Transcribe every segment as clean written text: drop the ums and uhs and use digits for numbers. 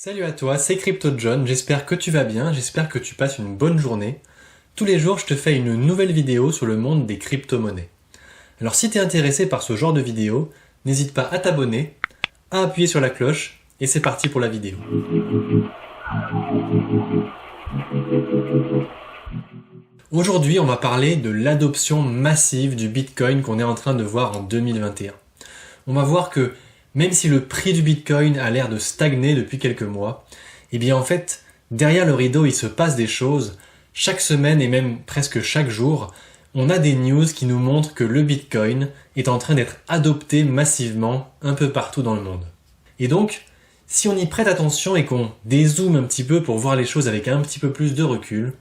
Salut à toi, c'est CryptoJohn, j'espère que tu vas bien, j'espère que tu passes une bonne journée. Tous les jours, je te fais une nouvelle vidéo sur le monde des crypto-monnaies. Alors si tu es intéressé par ce genre de vidéo, n'hésite pas à t'abonner, à appuyer sur la cloche, et c'est parti pour la vidéo. Aujourd'hui, on va parler de l'adoption massive du Bitcoin qu'on est en train de voir en 2021. On va voir que même si le prix du Bitcoin a l'air de stagner depuis quelques mois, eh bien en fait, derrière le rideau, il se passe des choses. Chaque semaine et même presque chaque jour, on a des news qui nous montrent que le Bitcoin est en train d'être adopté massivement un peu partout dans le monde. Et donc, si on y prête attention et qu'on dézoome un petit peu pour voir les choses avec un petit peu plus de recul,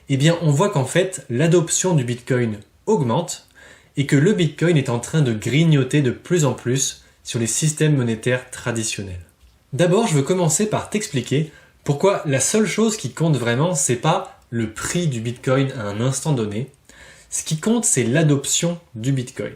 eh bien on voit qu'en fait, l'adoption du Bitcoin augmente et que le Bitcoin est en train de grignoter de plus en plus sur les systèmes monétaires traditionnels. D'abord, je veux commencer par t'expliquer pourquoi la seule chose qui compte vraiment, c'est pas le prix du Bitcoin à un instant donné. Ce qui compte, c'est l'adoption du Bitcoin.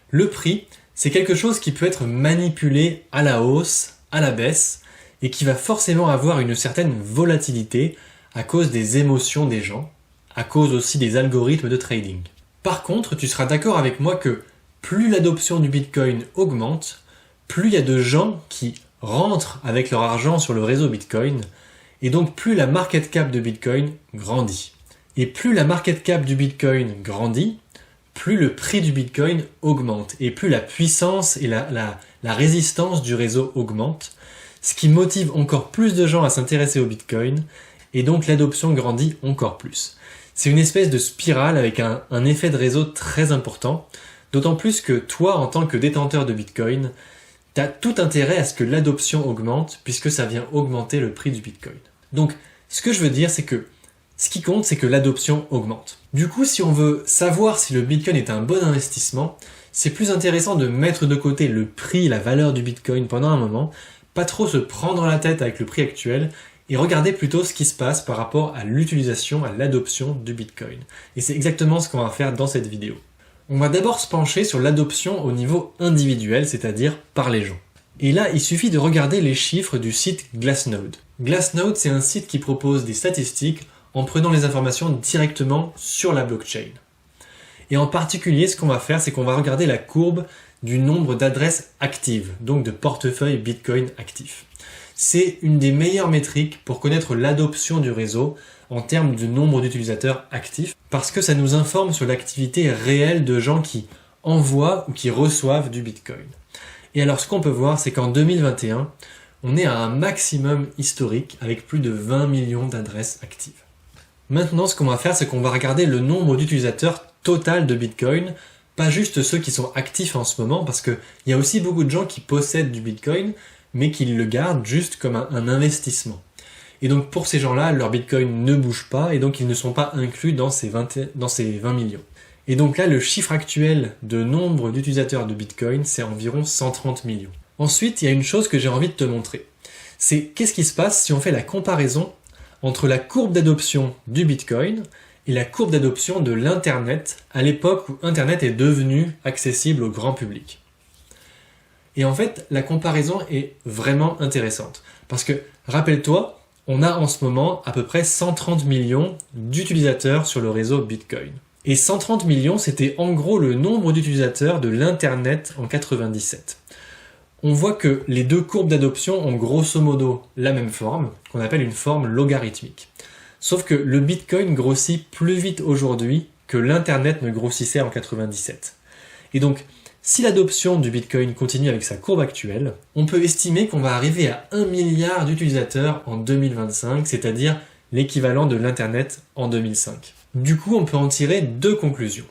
Le prix, c'est quelque chose qui peut être manipulé à la hausse, à la baisse, et qui va forcément avoir une certaine volatilité à cause des émotions des gens, à cause aussi des algorithmes de trading. Par contre, tu seras d'accord avec moi que plus l'adoption du Bitcoin augmente, plus il y a de gens qui rentrent avec leur argent sur le réseau Bitcoin, et donc plus la market cap de Bitcoin grandit. Et plus la market cap du Bitcoin grandit, plus le prix du Bitcoin augmente, et plus la puissance et la résistance du réseau augmente, ce qui motive encore plus de gens à s'intéresser au Bitcoin, et donc l'adoption grandit encore plus. C'est une espèce de spirale avec un effet de réseau très important, d'autant plus que toi, en tant que détenteur de Bitcoin, tu as tout intérêt à ce que l'adoption augmente puisque ça vient augmenter le prix du Bitcoin. Donc, ce que je veux dire, c'est que ce qui compte, c'est que l'adoption augmente. Du coup, si on veut savoir si le Bitcoin est un bon investissement, c'est plus intéressant de mettre de côté le prix, la valeur du Bitcoin pendant un moment, pas trop se prendre la tête avec le prix actuel et regarder plutôt ce qui se passe par rapport à l'utilisation, à l'adoption du Bitcoin. Et c'est exactement ce qu'on va faire dans cette vidéo. On va d'abord se pencher sur l'adoption au niveau individuel, c'est-à-dire par les gens. Et là, il suffit de regarder les chiffres du site Glassnode. Glassnode, c'est un site qui propose des statistiques en prenant les informations directement sur la blockchain. Et en particulier, ce qu'on va faire, c'est qu'on va regarder la courbe du nombre d'adresses actives, donc de portefeuilles Bitcoin actifs. C'est une des meilleures métriques pour connaître l'adoption du réseau en termes de nombre d'utilisateurs actifs, parce que ça nous informe sur l'activité réelle de gens qui envoient ou qui reçoivent du Bitcoin. Et alors ce qu'on peut voir, c'est qu'en 2021, on est à un maximum historique avec plus de 20 millions d'adresses actives. Maintenant, ce qu'on va faire, c'est qu'on va regarder le nombre d'utilisateurs total de Bitcoin, pas juste ceux qui sont actifs en ce moment, parce qu'il y a aussi beaucoup de gens qui possèdent du Bitcoin, mais qui le gardent juste comme un investissement. Et donc pour ces gens-là, leur Bitcoin ne bouge pas et donc ils ne sont pas inclus dans ces 20 millions. Et donc là, le chiffre actuel de nombre d'utilisateurs de Bitcoin, c'est environ 130 millions. Ensuite, il y a une chose que j'ai envie de te montrer. C'est qu'est-ce qui se passe si on fait la comparaison entre la courbe d'adoption du Bitcoin et la courbe d'adoption de l'Internet à l'époque où Internet est devenu accessible au grand public. Et en fait, la comparaison est vraiment intéressante. Parce que, rappelle-toi, on a en ce moment à peu près 130 millions d'utilisateurs sur le réseau Bitcoin. Et 130 millions, c'était en gros le nombre d'utilisateurs de l'Internet en 97. On voit que les deux courbes d'adoption ont grosso modo la même forme, qu'on appelle une forme logarithmique. Sauf que le Bitcoin grossit plus vite aujourd'hui que l'Internet ne grossissait en 97. Et donc, si l'adoption du Bitcoin continue avec sa courbe actuelle, on peut estimer qu'on va arriver à 1 milliard d'utilisateurs en 2025, c'est-à-dire l'équivalent de l'Internet en 2005. Du coup, on peut en tirer deux conclusions.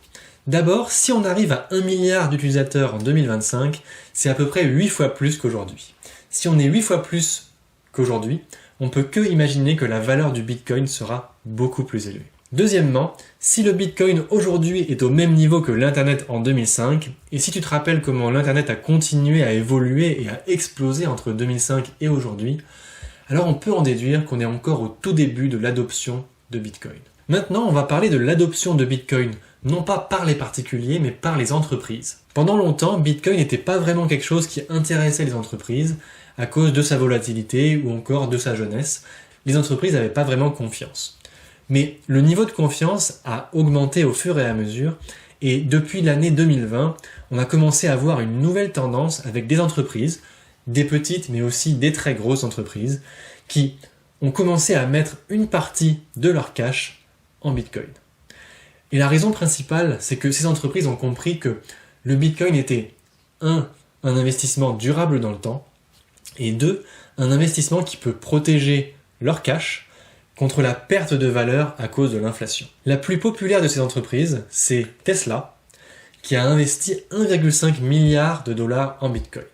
D'abord, si on arrive à 1 milliard d'utilisateurs en 2025, c'est à peu près 8 fois plus qu'aujourd'hui. Si on est 8 fois plus qu'aujourd'hui, on peut que imaginer que la valeur du Bitcoin sera beaucoup plus élevée. Deuxièmement, si le Bitcoin aujourd'hui est au même niveau que l'Internet en 2005, et si tu te rappelles comment l'Internet a continué à évoluer et à exploser entre 2005 et aujourd'hui, alors on peut en déduire qu'on est encore au tout début de l'adoption de Bitcoin. Maintenant, on va parler de l'adoption de Bitcoin non pas par les particuliers, mais par les entreprises. Pendant longtemps, Bitcoin n'était pas vraiment quelque chose qui intéressait les entreprises à cause de sa volatilité ou encore de sa jeunesse. Les entreprises n'avaient pas vraiment confiance. Mais le niveau de confiance a augmenté au fur et à mesure, et depuis l'année 2020, on a commencé à voir une nouvelle tendance avec des entreprises, des petites mais aussi des très grosses entreprises, qui ont commencé à mettre une partie de leur cash en Bitcoin. Et la raison principale, c'est que ces entreprises ont compris que le Bitcoin était un investissement durable dans le temps, et 2, un investissement qui peut protéger leur cash contre la perte de valeur à cause de l'inflation. La plus populaire de ces entreprises, c'est Tesla, qui a investi 1,5 milliard de dollars en Bitcoin,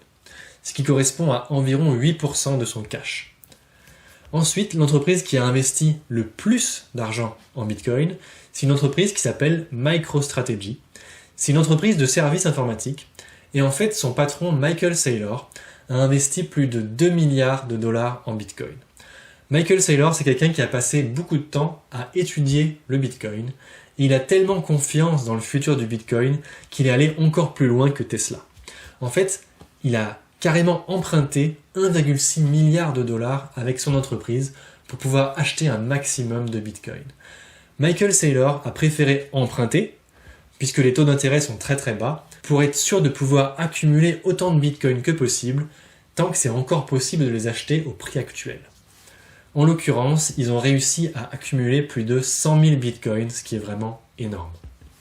ce qui correspond à environ 8% de son cash. Ensuite, l'entreprise qui a investi le plus d'argent en Bitcoin, c'est une entreprise qui s'appelle MicroStrategy. C'est une entreprise de services informatiques, et en fait, son patron Michael Saylor a investi plus de 2 milliards de dollars en Bitcoin. Michael Saylor, c'est quelqu'un qui a passé beaucoup de temps à étudier le Bitcoin. Et il a tellement confiance dans le futur du Bitcoin qu'il est allé encore plus loin que Tesla. En fait, il a carrément emprunté 1,6 milliard de dollars avec son entreprise pour pouvoir acheter un maximum de Bitcoin. Michael Saylor a préféré emprunter, puisque les taux d'intérêt sont très très bas, pour être sûr de pouvoir accumuler autant de Bitcoin que possible, tant que c'est encore possible de les acheter au prix actuel. En l'occurrence, ils ont réussi à accumuler plus de 100 000 bitcoins, ce qui est vraiment énorme.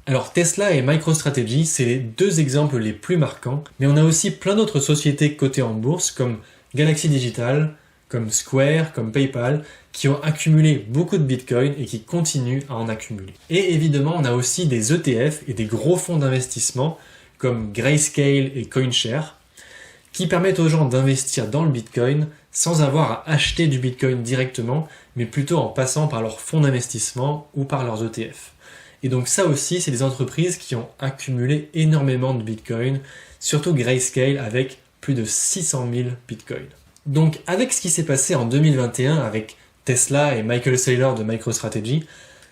Alors Tesla et MicroStrategy, c'est les deux exemples les plus marquants, mais on a aussi plein d'autres sociétés cotées en bourse, comme Galaxy Digital, comme Square, comme PayPal, qui ont accumulé beaucoup de bitcoins et qui continuent à en accumuler. Et évidemment, on a aussi des ETF et des gros fonds d'investissement, comme Grayscale et CoinShare, qui permettent aux gens d'investir dans le Bitcoin sans avoir à acheter du Bitcoin directement, mais plutôt en passant par leurs fonds d'investissement ou par leurs ETF. Et donc ça aussi, c'est des entreprises qui ont accumulé énormément de Bitcoin, surtout Grayscale avec plus de 600 000 Bitcoins. Donc avec ce qui s'est passé en 2021 avec Tesla et Michael Saylor de MicroStrategy,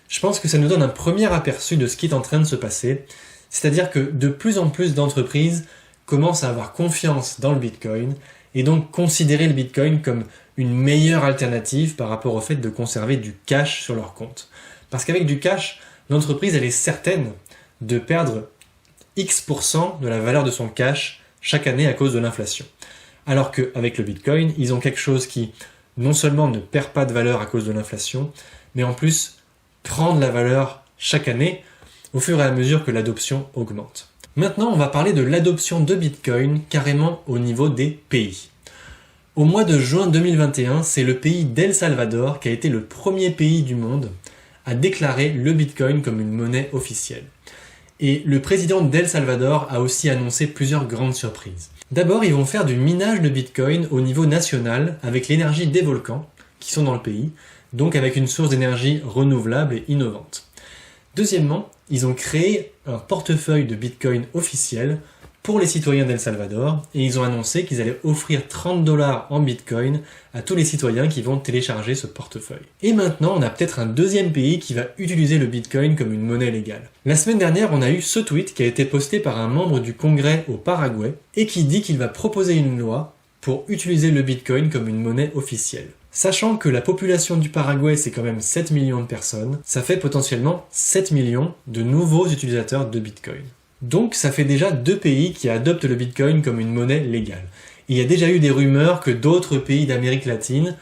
je pense que ça nous donne un premier aperçu de ce qui est en train de se passer, c'est-à-dire que de plus en plus d'entreprises commencent à avoir confiance dans le Bitcoin et donc considérer le Bitcoin comme une meilleure alternative par rapport au fait de conserver du cash sur leur compte. Parce qu'avec du cash, l'entreprise elle est certaine de perdre X% de la valeur de son cash chaque année à cause de l'inflation. Alors qu'avec le Bitcoin, ils ont quelque chose qui non seulement ne perd pas de valeur à cause de l'inflation, mais en plus prend de la valeur chaque année au fur et à mesure que l'adoption augmente. Maintenant, on va parler de l'adoption de Bitcoin carrément au niveau des pays. Au mois de juin 2021, c'est le pays d'El Salvador qui a été le premier pays du monde à déclarer le Bitcoin comme une monnaie officielle. Et le président d'El Salvador a aussi annoncé plusieurs grandes surprises. D'abord, ils vont faire du minage de Bitcoin au niveau national avec l'énergie des volcans qui sont dans le pays, donc avec une source d'énergie renouvelable et innovante. Deuxièmement, ils ont créé un portefeuille de Bitcoin officiel pour les citoyens d'El Salvador et ils ont annoncé qu'ils allaient offrir 30 $ en Bitcoin à tous les citoyens qui vont télécharger ce portefeuille. Et maintenant, on a peut-être un deuxième pays qui va utiliser le Bitcoin comme une monnaie légale. La semaine dernière, on a eu ce tweet qui a été posté par un membre du Congrès au Paraguay et qui dit qu'il va proposer une loi pour utiliser le Bitcoin comme une monnaie officielle. Sachant que la population du Paraguay c'est quand même 7 millions de personnes, ça fait potentiellement 7 millions de nouveaux utilisateurs de Bitcoin. Donc ça fait déjà 2 pays qui adoptent le Bitcoin comme une monnaie légale. Il y a déjà eu des rumeurs que d'autres pays d'Amérique latine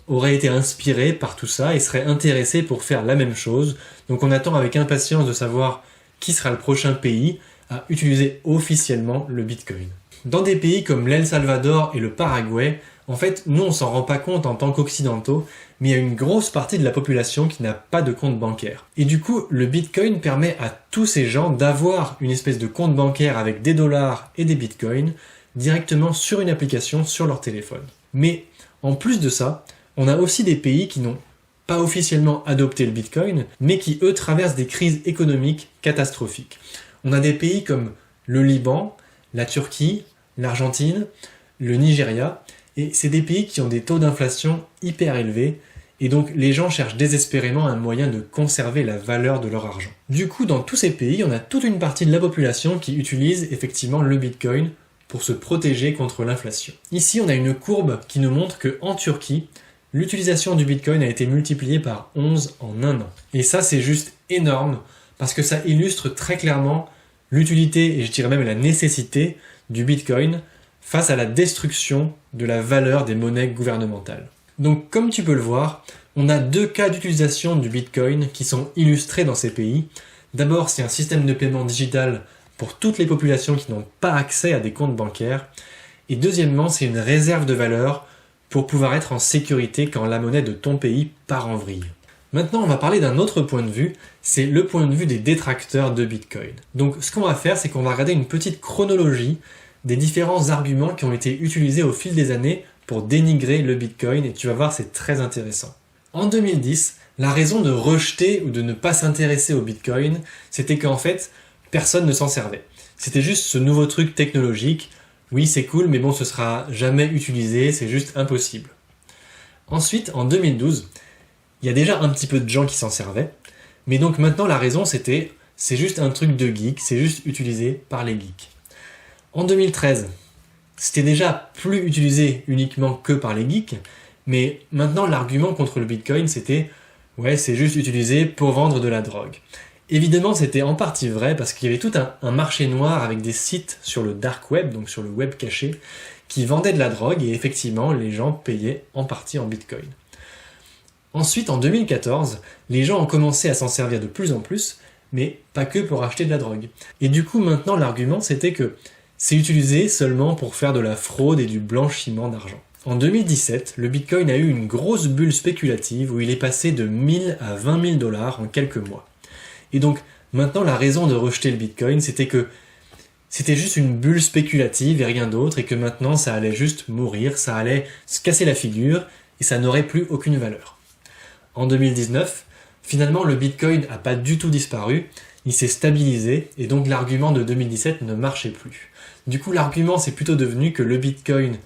auraient été inspirés par tout ça et seraient intéressés pour faire la même chose. Donc on attend avec impatience de savoir qui sera le prochain pays à utiliser officiellement le Bitcoin. Dans des pays comme l'El Salvador et le Paraguay, en fait, nous on s'en rend pas compte en tant qu'occidentaux, mais il y a une grosse partie de la population qui n'a pas de compte bancaire. Et du coup, le Bitcoin permet à tous ces gens d'avoir une espèce de compte bancaire avec des dollars et des Bitcoins directement sur une application sur leur téléphone. Mais en plus de ça, on a aussi des pays qui n'ont pas officiellement adopté le Bitcoin, mais qui eux traversent des crises économiques catastrophiques. On a des pays comme le Liban, la Turquie, l'Argentine, le Nigeria, et c'est des pays qui ont des taux d'inflation hyper élevés Et donc les gens cherchent désespérément un moyen de conserver la valeur de leur argent. Du coup, dans tous ces pays, on a toute une partie de la population qui utilise effectivement le Bitcoin pour se protéger contre l'inflation. Ici, on a une courbe qui nous montre qu'en Turquie, l'utilisation du Bitcoin a été multipliée par 11 en un an. Et ça, c'est juste énorme parce que ça illustre très clairement l'utilité et je dirais même la nécessité du Bitcoin face à la destruction de la valeur des monnaies gouvernementales. Donc comme tu peux le voir, on a deux cas d'utilisation du Bitcoin qui sont illustrés dans ces pays. D'abord, c'est un système de paiement digital pour toutes les populations qui n'ont pas accès à des comptes bancaires. Et deuxièmement, c'est une réserve de valeur pour pouvoir être en sécurité quand la monnaie de ton pays part en vrille. Maintenant, on va parler d'un autre point de vue, c'est le point de vue des détracteurs de Bitcoin. Donc ce qu'on va faire, c'est qu'on va regarder une petite chronologie des différents arguments qui ont été utilisés au fil des années pour dénigrer le Bitcoin, et tu vas voir, c'est très intéressant. En 2010, la raison de rejeter ou de ne pas s'intéresser au Bitcoin, c'était qu'en fait, personne ne s'en servait. C'était juste ce nouveau truc technologique. Oui, c'est cool, mais bon, ce sera jamais utilisé, c'est juste impossible. Ensuite, en 2012, il y a déjà un petit peu de gens qui s'en servaient, mais donc maintenant la raison c'était, c'est juste un truc de geek, c'est juste utilisé par les geeks. En 2013, c'était déjà plus utilisé uniquement que par les geeks, mais maintenant l'argument contre le Bitcoin c'était, ouais, c'est juste utilisé pour vendre de la drogue. Évidemment, c'était en partie vrai parce qu'il y avait tout un marché noir avec des sites sur le dark web, donc sur le web caché, qui vendaient de la drogue et effectivement, les gens payaient en partie en Bitcoin. Ensuite, en 2014, les gens ont commencé à s'en servir de plus en plus, mais pas que pour acheter de la drogue. Et du coup, maintenant, l'argument, c'était que c'est utilisé seulement pour faire de la fraude et du blanchiment d'argent. En 2017, le Bitcoin a eu une grosse bulle spéculative où il est passé de 1000 à 20 000 dollars en quelques mois. Et donc, maintenant, la raison de rejeter le Bitcoin, c'était que c'était juste une bulle spéculative et rien d'autre, et que maintenant, ça allait juste mourir, ça allait se casser la figure, et ça n'aurait plus aucune valeur. En 2019, finalement, le Bitcoin n'a pas du tout disparu, il s'est stabilisé, et donc l'argument de 2017 ne marchait plus. Du coup, l'argument, c'est plutôt devenu que le Bitcoin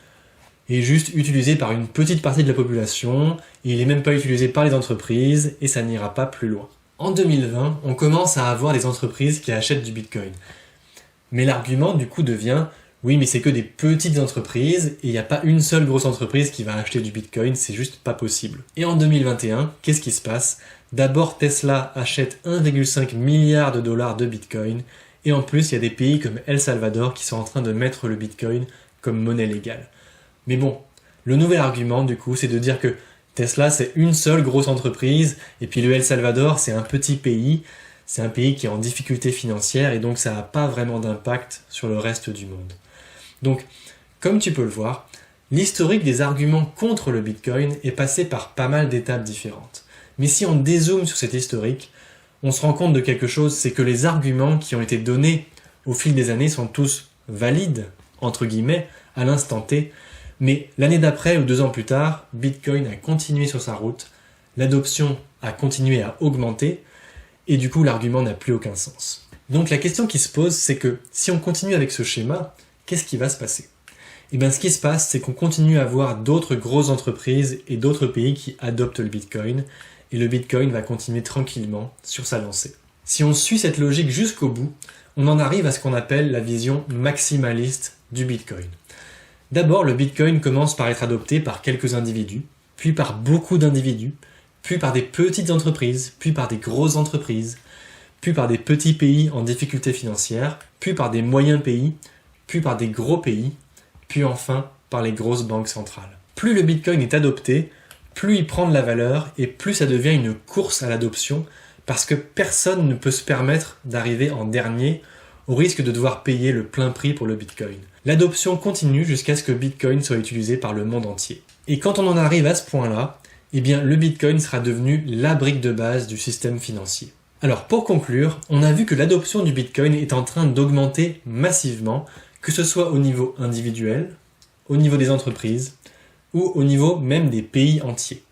est juste utilisé par une petite partie de la population, et il n'est même pas utilisé par les entreprises, et ça n'ira pas plus loin. En 2020, on commence à avoir des entreprises qui achètent du Bitcoin. Mais l'argument, du coup, devient « Oui, mais c'est que des petites entreprises, et il n'y a pas une seule grosse entreprise qui va acheter du Bitcoin, c'est juste pas possible. » Et en 2021, qu'est-ce qui se passe ? D'abord, Tesla achète 1,5 milliard de dollars de Bitcoin, et en plus, il y a des pays comme El Salvador qui sont en train de mettre le Bitcoin comme monnaie légale. Mais bon, le nouvel argument, du coup, c'est de dire que Tesla, c'est une seule grosse entreprise, et puis le El Salvador, c'est un petit pays, c'est un pays qui est en difficulté financière, et donc ça n'a pas vraiment d'impact sur le reste du monde. Donc, comme tu peux le voir, l'historique des arguments contre le Bitcoin est passé par pas mal d'étapes différentes. Mais si on dézoome sur cet historique, on se rend compte de quelque chose, c'est que les arguments qui ont été donnés au fil des années sont tous valides, entre guillemets, à l'instant T, mais l'année d'après ou 2 ans plus tard, Bitcoin a continué sur sa route, l'adoption a continué à augmenter, et du coup l'argument n'a plus aucun sens. Donc la question qui se pose, c'est que si on continue avec ce schéma, qu'est-ce qui va se passer ? Et bien ce qui se passe, c'est qu'on continue à voir d'autres grosses entreprises et d'autres pays qui adoptent le Bitcoin, et le Bitcoin va continuer tranquillement sur sa lancée. Si on suit cette logique jusqu'au bout, on en arrive à ce qu'on appelle la vision maximaliste du Bitcoin. D'abord, le Bitcoin commence par être adopté par quelques individus, puis par beaucoup d'individus, puis par des petites entreprises, puis par des grosses entreprises, puis par des petits pays en difficulté financière, puis par des moyens pays, puis par des gros pays, puis enfin par les grosses banques centrales. Plus le Bitcoin est adopté, plus il prend de la valeur et plus ça devient une course à l'adoption parce que personne ne peut se permettre d'arriver en dernier au risque de devoir payer le plein prix pour le Bitcoin. L'adoption continue jusqu'à ce que Bitcoin soit utilisé par le monde entier. Et quand on en arrive à ce point-là, eh bien le Bitcoin sera devenu la brique de base du système financier. Alors pour conclure, on a vu que l'adoption du Bitcoin est en train d'augmenter massivement, que ce soit au niveau individuel, au niveau des entreprises, ou au niveau même des pays entiers.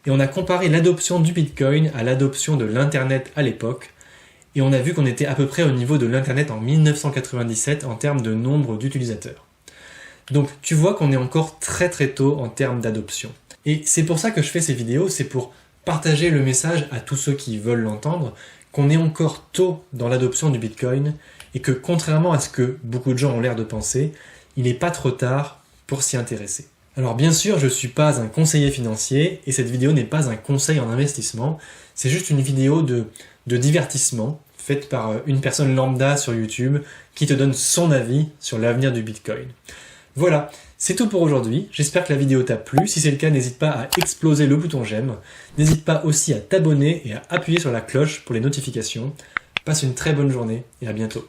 Et on a comparé l'adoption du Bitcoin à l'adoption de l'Internet à l'époque, et on a vu qu'on était à peu près au niveau de l'Internet en 1997 en termes de nombre d'utilisateurs. Donc tu vois qu'on est encore très très tôt en termes d'adoption. Et c'est pour ça que je fais ces vidéos, c'est pour partager le message à tous ceux qui veulent l'entendre, qu'on est encore tôt dans l'adoption du Bitcoin et que contrairement à ce que beaucoup de gens ont l'air de penser, il n'est pas trop tard pour s'y intéresser. Alors bien sûr, je ne suis pas un conseiller financier et cette vidéo n'est pas un conseil en investissement, c'est juste une vidéo de divertissement faite par une personne lambda sur YouTube qui te donne son avis sur l'avenir du Bitcoin. Voilà, c'est tout pour aujourd'hui, j'espère que la vidéo t'a plu, si c'est le cas n'hésite pas à exploser le bouton j'aime, n'hésite pas aussi à t'abonner et à appuyer sur la cloche pour les notifications. Passe une très bonne journée et à bientôt.